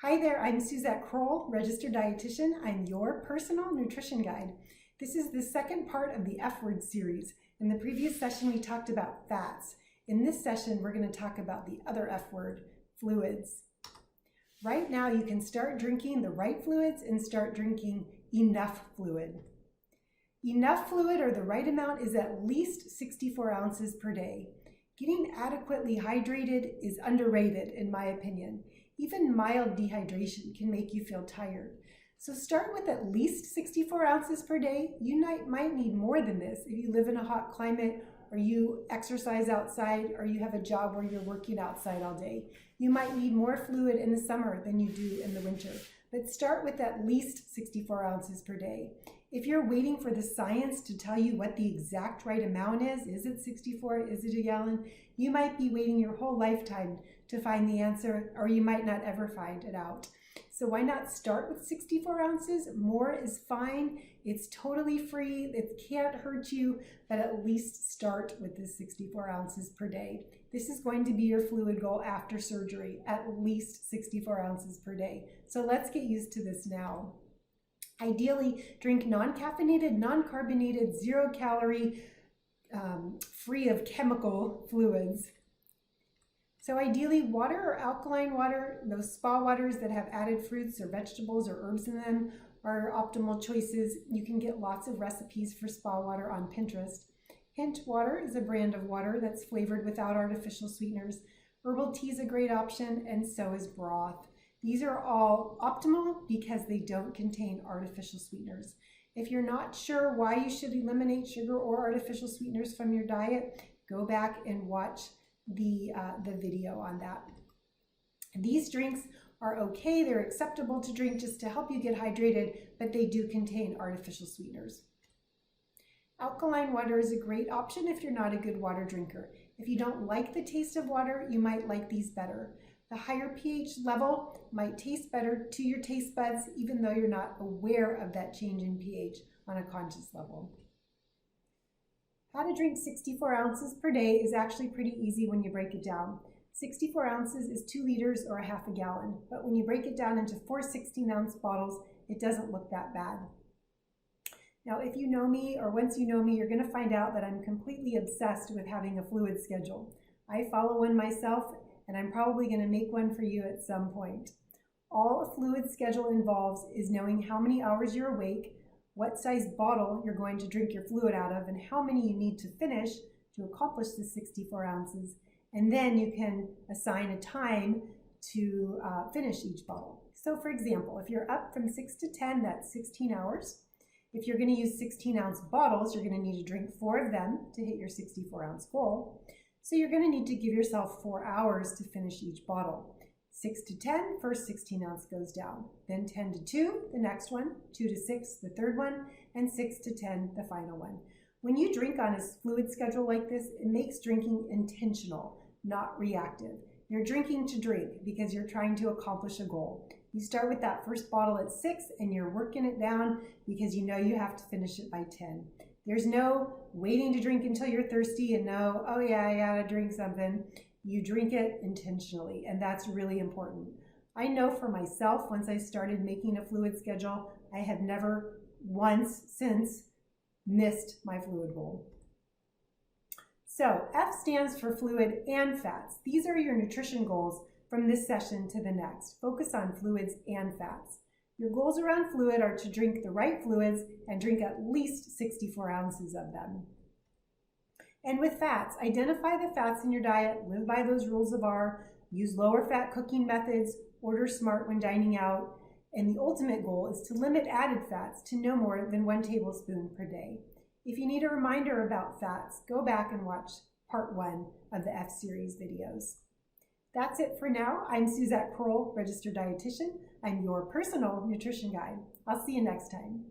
Hi there, I'm Suzette Kroll, registered dietitian. I'm your personal nutrition guide. This is the second part of the F word series. In the previous session, we talked about fats. In this session, we're going to talk about the other F word, fluids. Right now, you can start drinking the right fluids and start drinking enough fluid. Enough fluid, or the right amount, is at least 64 ounces per day. Getting adequately hydrated is underrated, in my opinion. Even mild dehydration can make you feel tired. So start with at least 64 ounces per day. You might need more than this if you live in a hot climate, or you exercise outside, or you have a job where you're working outside all day. You might need more fluid in the summer than you do in the winter. But start with at least 64 ounces per day. If you're waiting for the science to tell you what the exact right amount is it 64, is it a gallon? You might be waiting your whole lifetime to find the answer, or you might not ever find it out. So why not start with 64 ounces? More is fine. It's totally free. It can't hurt you, but at least start with the 64 ounces per day. This is going to be your fluid goal after surgery, at least 64 ounces per day. So let's get used to this now. Ideally, drink non-caffeinated, non-carbonated, zero-calorie, free of chemical fluids. So ideally, water or alkaline water, those spa waters that have added fruits or vegetables or herbs in them, are optimal choices. You can get lots of recipes for spa water on Pinterest. Hint water is a brand of water that's flavored without artificial sweeteners. Herbal tea is a great option, and so is broth. These are all optimal because they don't contain artificial sweeteners. If you're not sure why you should eliminate sugar or artificial sweeteners from your diet, go back and watch the video on that. These drinks are okay. They're acceptable to drink just to help you get hydrated, but they do contain artificial sweeteners. Alkaline water is a great option if you're not a good water drinker. If you don't like the taste of water, you might like these better. The higher pH level might taste better to your taste buds, even though you're not aware of that change in pH on a conscious level. How to drink 64 ounces per day is actually pretty easy when you break it down. 64 ounces is 2 liters or a half a gallon, but when you break it down into 4 16-ounce bottles, it doesn't look that bad. Now, if you know me, or once you know me, you're going to find out that I'm completely obsessed with having a fluid schedule. I follow one myself, and I'm probably going to make one for you at some point. All a fluid schedule involves is knowing how many hours you're awake, what size bottle you're going to drink your fluid out of, and how many you need to finish to accomplish the 64 ounces. And then you can assign a time to finish each bottle. So for example, if you're up from 6 to 10, that's 16 hours. If you're going to use 16-ounce bottles, you're going to need to drink 4 of them to hit your 64-ounce goal. So you're going to need to give yourself 4 hours to finish each bottle. 6 to 10, first 16-ounce goes down. Then 10 to 2, the next one. 2 to 6, the third one. And 6 to 10, the final one. When you drink on a fluid schedule like this, it makes drinking intentional, not reactive. You're drinking to drink because you're trying to accomplish a goal. You start with that first bottle at 6 and you're working it down because you know you have to finish it by 10. There's no waiting to drink until you're thirsty and know, oh yeah, I gotta drink something. You drink it intentionally, and that's really important. I know for myself, once I started making a fluid schedule, I have never once since missed my fluid goal. So F stands for fluid and fats. These are your nutrition goals from this session to the next. Focus on fluids and fats. Your goals around fluid are to drink the right fluids and drink at least 64 ounces of them. And with fats, identify the fats in your diet, live by those rules of R, use lower fat cooking methods, order smart when dining out, and the ultimate goal is to limit added fats to no more than 1 tablespoon per day. If you need a reminder about fats, go back and watch part 1 of the F series videos. That's it for now. I'm Suzette Kroll, registered dietitian. I'm your personal nutrition guide. I'll see you next time.